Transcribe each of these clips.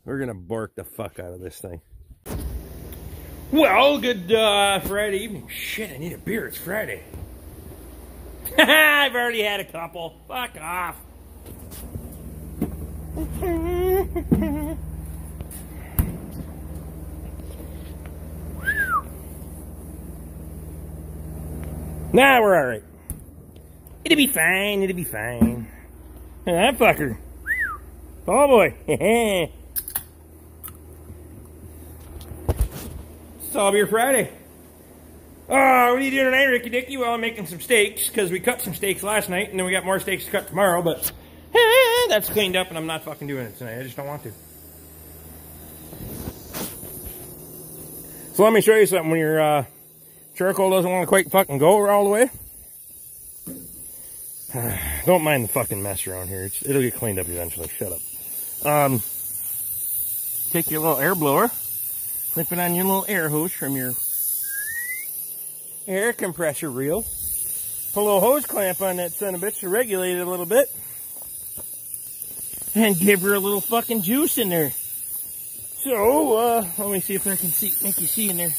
We're gonna bork the fuck out of this thing. Well, good Friday evening. Shit, I need a beer. It's Friday. I've already had a couple. Fuck off. Nah, we're alright. It'll be fine, it'll be fine. That fucker. Oh boy. It's all beer Friday. What are you doing tonight, Ricky Dicky? Well, I'm making some steaks, because we cut some steaks last night, and then we got more steaks to cut tomorrow, but that's cleaned up, and I'm not fucking doing it tonight. I just don't want to. So let me show you something. When your charcoal doesn't want to quite fucking go all the way, don't mind the fucking mess around here. It'll get cleaned up eventually. Shut up. Take your little air blower, flip it on your little air hose from your air compressor reel. Put a little hose clamp on that son of a bitch to regulate it a little bit. And give her a little fucking juice in there. So, let me see if I can make you see in there.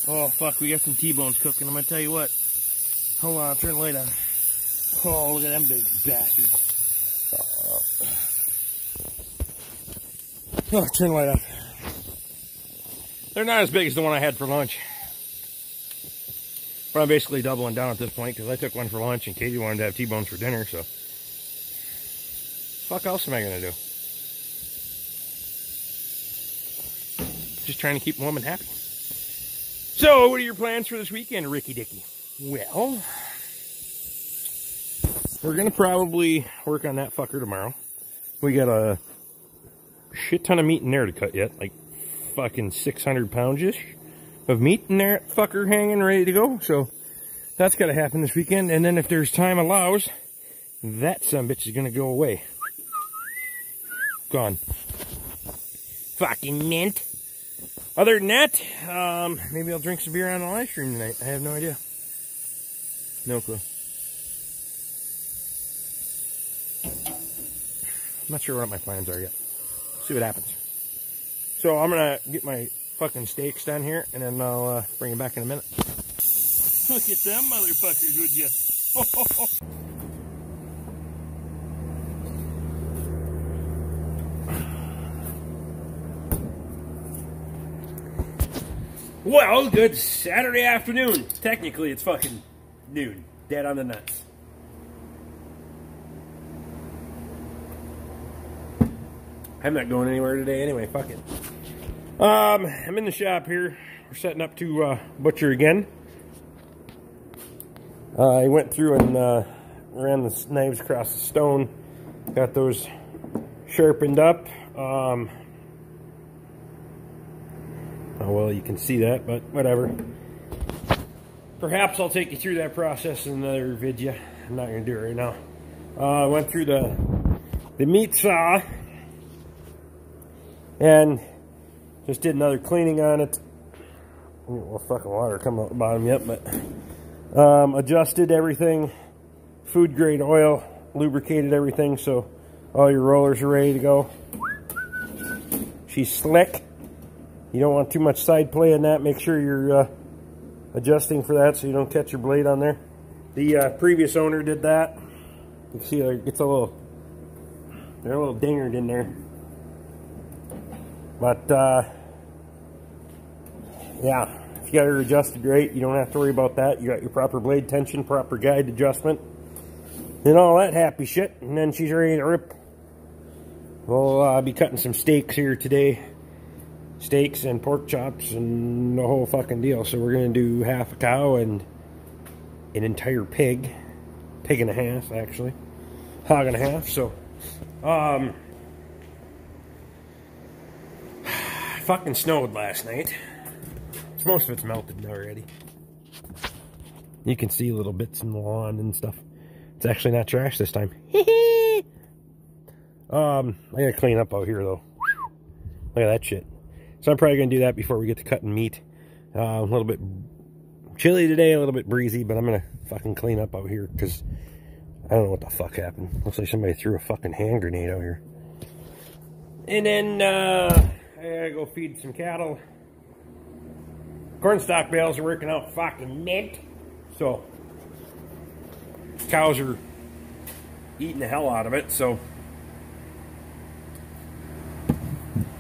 Oh, fuck, we got some T-bones cooking. I'm gonna tell you what. Hold on, I'll turn the light on. Oh, look at them big bastards. Oh, turn the light off. They're not as big as the one I had for lunch. But I'm basically doubling down at this point, because I took one for lunch and Katie wanted to have T-bones for dinner, so. Fuck else am I gonna do? Just trying to keep a woman happy. So, what are your plans for this weekend, Ricky Dicky? Well, we're gonna probably work on that fucker tomorrow. We got a shit ton of meat in there to cut yet, like fucking 600 pounds-ish of meat in there, fucker hanging ready to go. So that's gotta happen this weekend. And then if there's time allows, that sumbitch is gonna go away. Gone. Fucking mint. Other than that, maybe I'll drink some beer on the live stream tonight. I have no idea. No clue. I'm not sure what my plans are yet. See what happens. So I'm gonna get my fucking steaks done here, and then I'll bring you back in a minute. Look at them motherfuckers, would you? Well, good Saturday afternoon. Technically, it's fucking noon. Dead on the nuts. I'm not going anywhere today anyway, fuck it. I'm in the shop here. We're setting up to butcher again. I went through and ran the knives across the stone. Got those sharpened up. Oh, well, you can see that, but whatever. Perhaps I'll take you through that process in another video. I'm not going to do it right now. I went through the meat saw and just did another cleaning on it. Well, fucking water come out the bottom yet, but adjusted everything, food grade oil, lubricated everything so all your rollers are ready to go. She's slick. You don't want too much side play in that. Make sure you're adjusting for that so you don't catch your blade on there. The previous owner did that. You can see it's a little dingered in there. But yeah, if you got her adjusted right, you don't have to worry about that. You got your proper blade tension, proper guide adjustment, and all that happy shit. And then she's ready to rip. We'll be cutting some steaks here today. Steaks and pork chops and the whole fucking deal. So we're going to do half a cow and an entire pig. Pig and a half, actually. Hog and a half. So, fucking snowed last night. Most of it's melted already. You can see little bits in the lawn and stuff. It's actually not trash this time. I gotta clean up out here though. Look at that shit. So I'm probably gonna do that before we get to cutting meat. A little bit chilly today, a little bit breezy, but I'm gonna fucking clean up out here because I don't know what the fuck happened. Looks like somebody threw a fucking hand grenade out here. And then I gotta go feed some cattle. Cornstalk bales are working out fucking mint. So cows are eating the hell out of it. So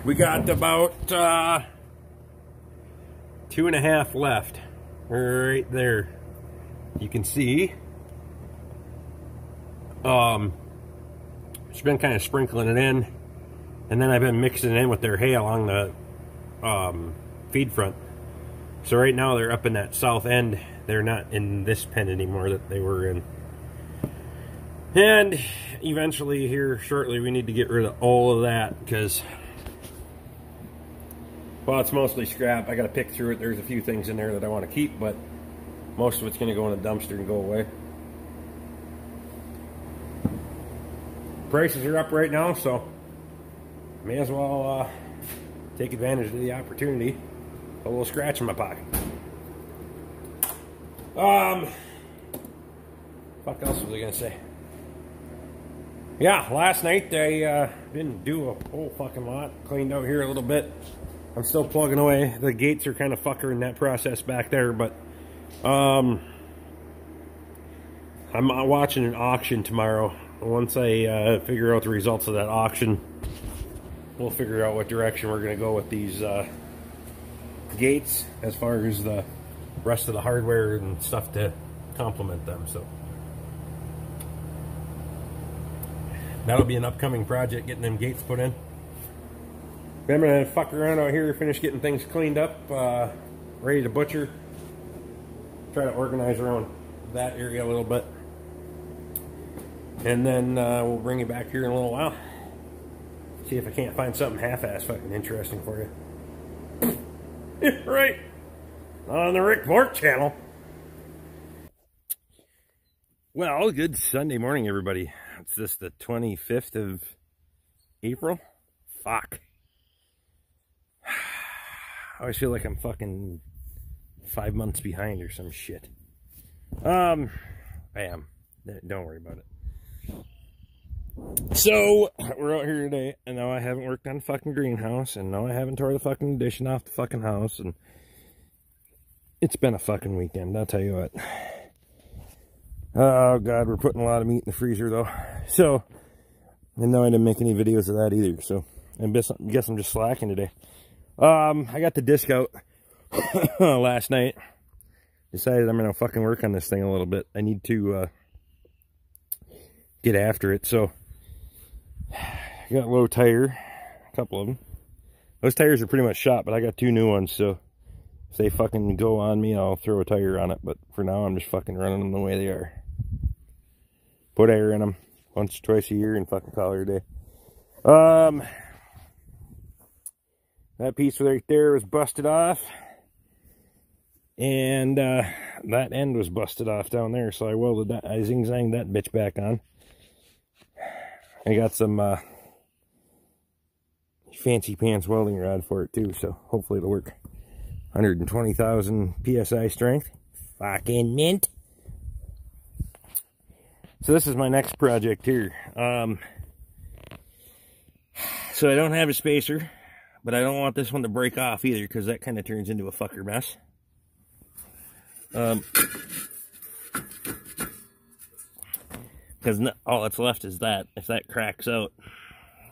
we got about 2.5 left. Right there. You can see. It's been kind of sprinkling it in. And then I've been mixing it in with their hay along the feed front. So right now they're up in that south end. They're not in this pen anymore that they were in. And eventually here shortly we need to get rid of all of that because, well, it's mostly scrap. I got to pick through it. There's a few things in there that I want to keep, but most of it's going to go in a dumpster and go away. Prices are up right now, so may as well take advantage of the opportunity. A little scratch in my pocket. Fuck else was I gonna say? Yeah, last night I didn't do a whole fucking lot. Cleaned out here a little bit. I'm still plugging away. The gates are kind of fuckering that process back there, but I'm watching an auction tomorrow. Once I figure out the results of that auction, we'll figure out what direction we're gonna go with these gates as far as the rest of the hardware and stuff to complement them. So that'll be an upcoming project, getting them gates put in. I'm gonna fuck around out here, finish getting things cleaned up, ready to butcher. Try to organize around that area a little bit, and then we'll bring you back here in a little while. See if I can't find something half-ass fucking interesting for you. Right, on the Rick Bork channel. Well, good Sunday morning, everybody. It's this the 25th of April. Fuck. I always feel like I'm fucking 5 months behind or some shit. I am. Don't worry about it. So, we're out here today, and now I haven't worked on the fucking greenhouse, and now I haven't tore the fucking addition off the fucking house, and it's been a fucking weekend, I'll tell you what. Oh, God, we're putting a lot of meat in the freezer, though. So, and now I didn't make any videos of that either, so I guess I'm just slacking today. I got the disc out last night. Decided I'm going to fucking work on this thing a little bit. I need to get after it, so I got a low tire, a couple of them. Those tires are pretty much shot, but I got 2 new ones, so if they fucking go on me, I'll throw a tire on it. But for now, I'm just fucking running them the way they are. Put air in them once or twice a year and fucking call it a day. That piece right there was busted off. And that end was busted off down there, so I welded that, I zing-zanged that bitch back on. I got some fancy pants welding rod for it too, so hopefully it'll work. 120,000 PSI strength. Fucking mint. So this is my next project here. So I don't have a spacer, but I don't want this one to break off either, because that kind of turns into a fucker mess. Because all that's left is that. If that cracks out,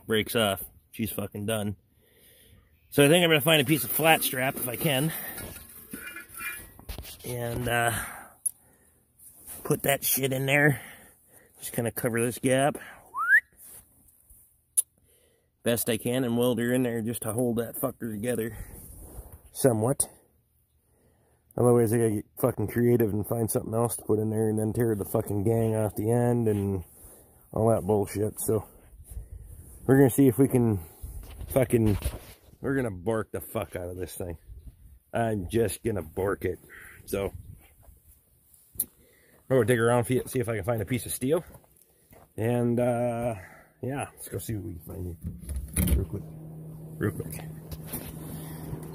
breaks off, she's fucking done. So I think I'm going to find a piece of flat strap if I can. And put that shit in there. Just kind of cover this gap. Best I can, and weld her in there just to hold that fucker together. Somewhat. Otherwise, I gotta get fucking creative and find something else to put in there and then tear the fucking gang off the end and all that bullshit. So, we're gonna see if we can fucking, we're gonna bork the fuck out of this thing. I'm just gonna bork it. So, I'm gonna dig around, see if I can find a piece of steel. And, yeah, let's go see what we can find here. Real quick.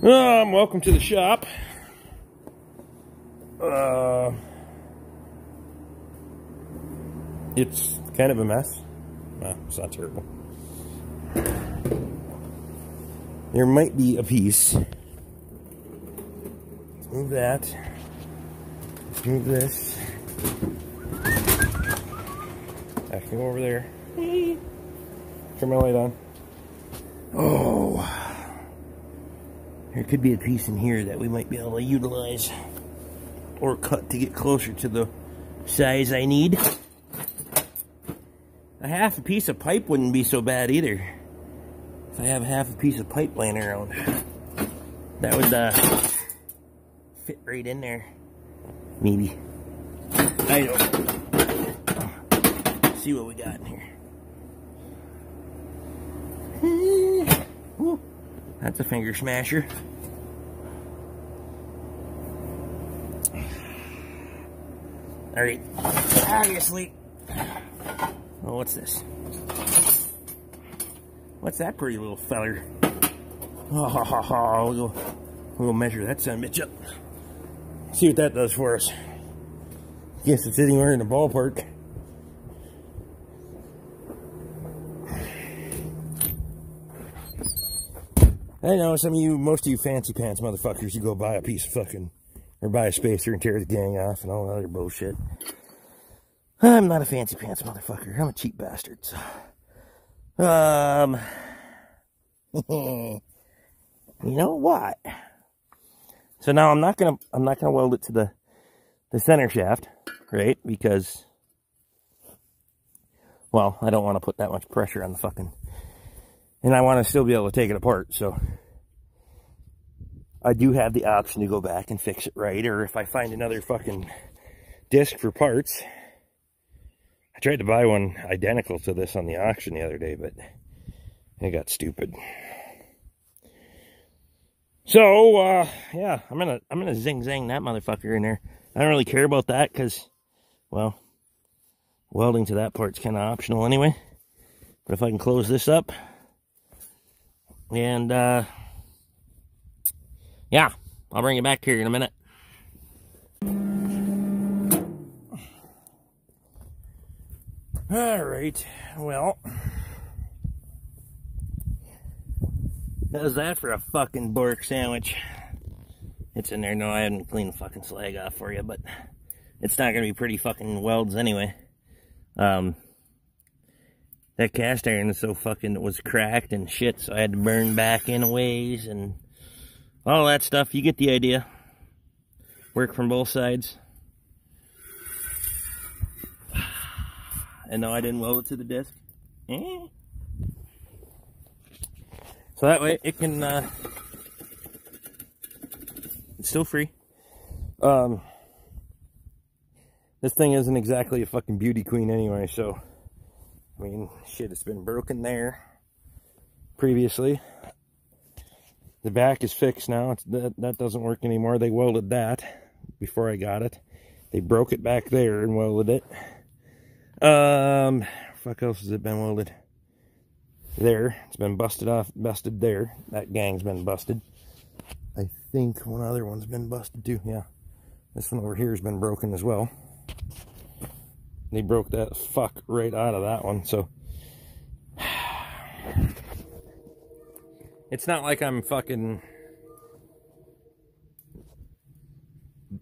Welcome to the shop. It's kind of a mess. Well, it's not terrible. there might be a piece. Move that. Let's move this. I can go over there. Turn my light on. Oh. There could be a piece in here that we might be able to utilize or cut to get closer to the size I need. A half a piece of pipe wouldn't be so bad either. If I have half a piece of pipe laying around, that would fit right in there. Maybe. I don't know. See what we got in here. Ooh, that's a finger smasher. Alright, obviously. Oh, what's this? What's that pretty little feller? Oh, we'll measure that son of a bitch up. See what that does for us. Guess it's anywhere in the ballpark. I know some of you, most of you fancy pants motherfuckers, you go buy a piece of fucking, or buy a spacer and tear the gang off and all that other bullshit. I'm not a fancy pants motherfucker. I'm a cheap bastard. So. You know what? So now I'm not gonna weld it to the center shaft, right? Because, well, I don't want to put that much pressure on the fucking, and I want to still be able to take it apart. So I do have the option to go back and fix it right, or if I find another fucking disc for parts. I tried to buy one identical to this on the auction the other day, but it got stupid. So, yeah, I'm gonna zing-zang that motherfucker in there. I don't really care about that because, well, welding to that part's kind of optional anyway. But if I can close this up, and, yeah, I'll bring it back here in a minute. Alright, well, how's that for a fucking Bork sandwich? It's in there. No, I haven't cleaned the fucking slag off for you, but it's not gonna be pretty fucking welds anyway. That cast iron is so fucking, was cracked and shit, so I had to burn back in a ways and all that stuff. You get the idea. Work from both sides. And no, I didn't weld it to the disc. So that way it can, it's still free. This thing isn't exactly a fucking beauty queen anyway, so, I mean, shit, it's been broken there previously. The back is fixed now. That doesn't work anymore. They welded that before I got it. They broke it back there and welded it. Fuck else has it been welded? There. It's been busted off, busted there. That gang's been busted. I think one other one's been busted too. Yeah. This one over here has been broken as well. They broke that fuck right out of that one, so. It's not like I'm fucking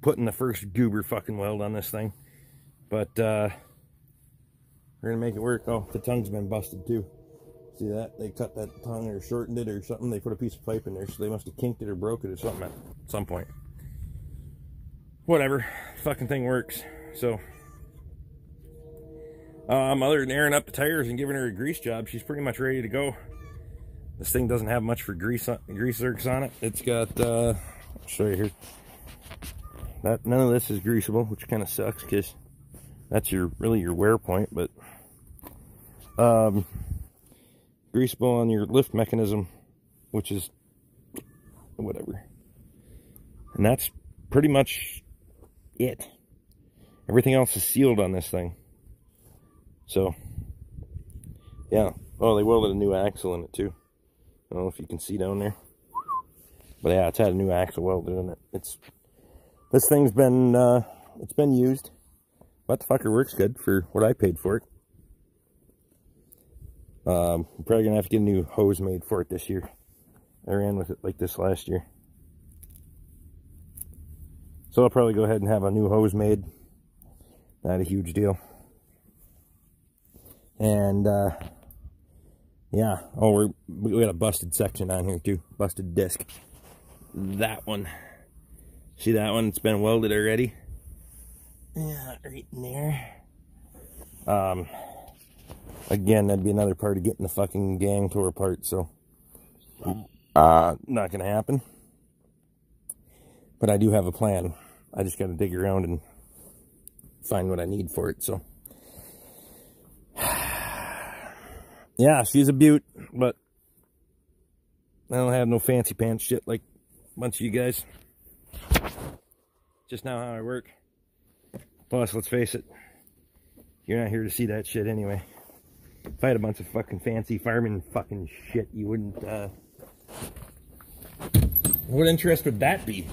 putting the first goober fucking weld on this thing. But, we're gonna make it work. Oh, the tongue's been busted too. See that? They cut that tongue or shortened it or something. They put a piece of pipe in there, so they must have kinked it or broke it or something at some point. Whatever. Fucking thing works. So, other than airing up the tires and giving her a grease job, she's pretty much ready to go. This thing doesn't have much for grease zerks on it. It's got, I'll show you here. None of this is greasable, which kind of sucks because that's really your wear point, but greasable on your lift mechanism, which is whatever. And that's pretty much it. Everything else is sealed on this thing. So, yeah. Oh, they welded a new axle in it too. I don't know if you can see down there. But yeah, it's had a new axle welded in it. This thing's been, it's been used. But the fucker works good for what I paid for it. I'm probably gonna have to get a new hose made for it this year. I ran with it like this last year. So I'll probably go ahead and have a new hose made. Not a huge deal. And, yeah. Oh, we got a busted section on here too. Busted disc. That one. See that one? It's been welded already. Yeah, right in there. Again, that'd be another part of getting the fucking gang tore apart, so not gonna happen. But I do have a plan. I just gotta dig around and find what I need for it, so. Yeah, she's a beaut, but I don't have no fancy pants shit like a bunch of you guys. Just now how I work. Plus, let's face it, you're not here to see that shit anyway. If I had a bunch of fucking fancy fireman fucking shit, you wouldn't, what interest would that be?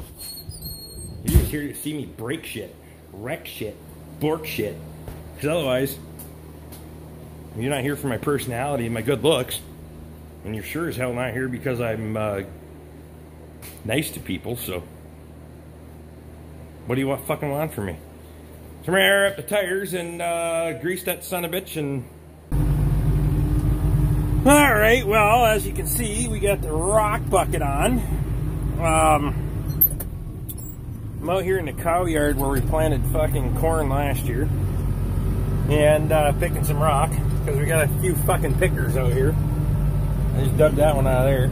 You're just here to see me break shit, wreck shit, Bork shit. Because otherwise, you're not here for my personality and my good looks. And you're sure as hell not here because I'm, nice to people, so. What do you fucking want from me? Come here, up the tires and grease that son of a bitch and... Alright, well, as you can see, we got the rock bucket on. I'm out here in the cow yard where we planted fucking corn last year. And picking some rock, because we got a few fucking pickers out here. I just dug that one out of there.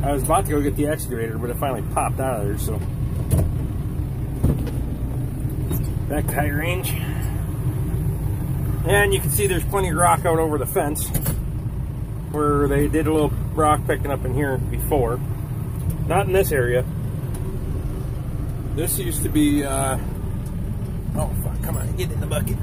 I was about to go get the excavator, but it finally popped out of there, so... Back to high range. And you can see there's plenty of rock out over the fence where they did a little rock picking up in here before. Not in this area. This used to be, oh fuck, come on, get in the bucket.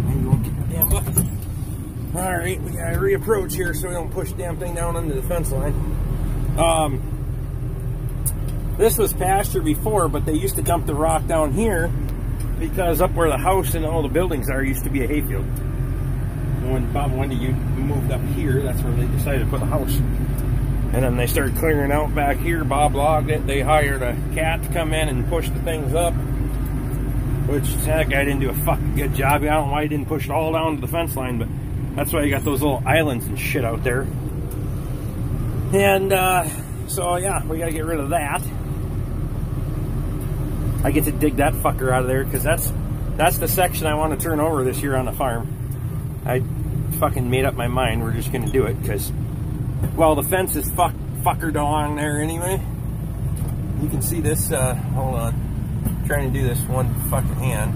Maybe won't get the damn bucket. Alright, we gotta reapproach here so we don't push the damn thing down under the fence line. This was pasture before, but they used to dump the rock down here because up where the house and all the buildings are used to be a hayfield. When Bob and Wendy moved up here, that's where they decided to put the house. And then they started clearing out back here. Bob logged it. They hired a cat to come in and push the things up, which that guy didn't do a fucking good job. I don't know why he didn't push it all down to the fence line, but that's why you got those little islands and shit out there. And so yeah, we gotta get rid of that. I get to dig that fucker out of there because that's the section I want to turn over this year on the farm. I fucking made up my mind. We're just gonna do it because, well, the fence is fuckered along there anyway. You can see this. Hold on, I'm trying to do this one fucking hand.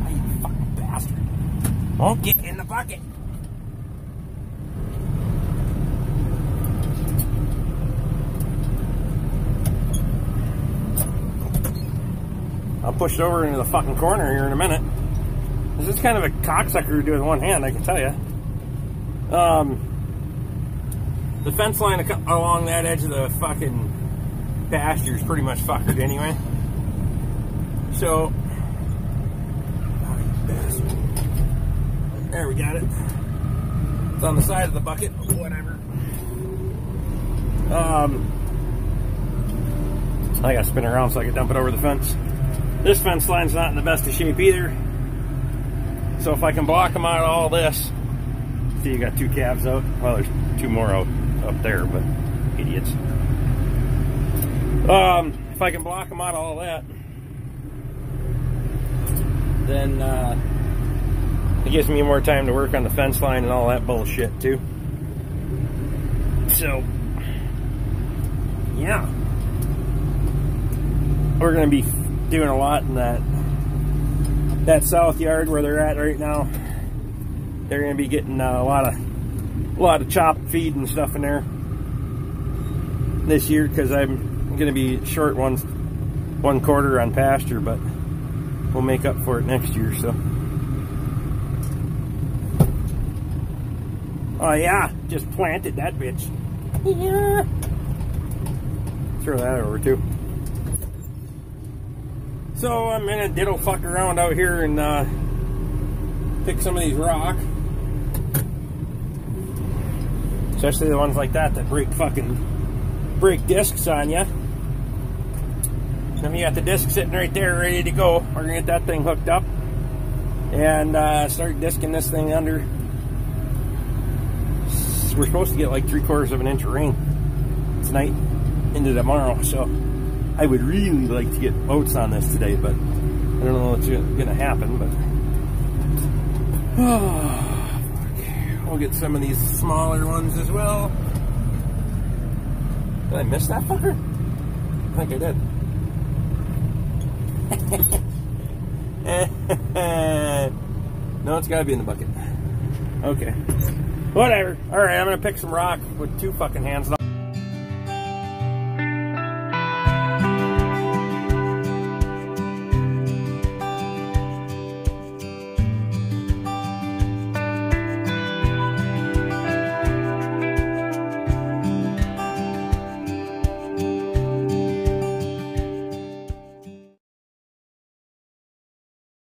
You fucking bastard! Won't get in the bucket. I'll push it over into the fucking corner here in a minute. This is kind of a cocksucker to do with one hand, I can tell you. The fence line along that edge of the fucking pasture is pretty much fuckered anyway. So, oh, you bastard. There, we got it. It's on the side of the bucket, whatever. I gotta spin around so I can dump it over the fence. This fence line's not in the best of shape either. So if I can block them out of all this, see you got two calves out. Well, there's two more out up there, but idiots. If I can block them out of all that, then it gives me more time to work on the fence line and all that bullshit too. So, yeah. We're gonna be doing a lot in that south yard where they're at right now. They're gonna be getting a lot of chopped feed and stuff in there this year because I'm gonna be short one quarter on pasture, but we'll make up for it next year. So, oh yeah, just planted that bitch. Yeah. Throw that over too. So I'm gonna diddle fuck around out here and pick some of these rock. Especially the ones like that break discs on you. Then you got the disc sitting right there ready to go. We're gonna get that thing hooked up and start discing this thing under. We're supposed to get like 3/4 of an inch of rain tonight into tomorrow, so I would really like to get oats on this today, but I don't know what's gonna happen. But we'll get some of these smaller ones as well. Did I miss that fucker? I think I did. No, it's gotta be in the bucket. Okay. Whatever. Alright, I'm gonna pick some rock with 2 fucking hands.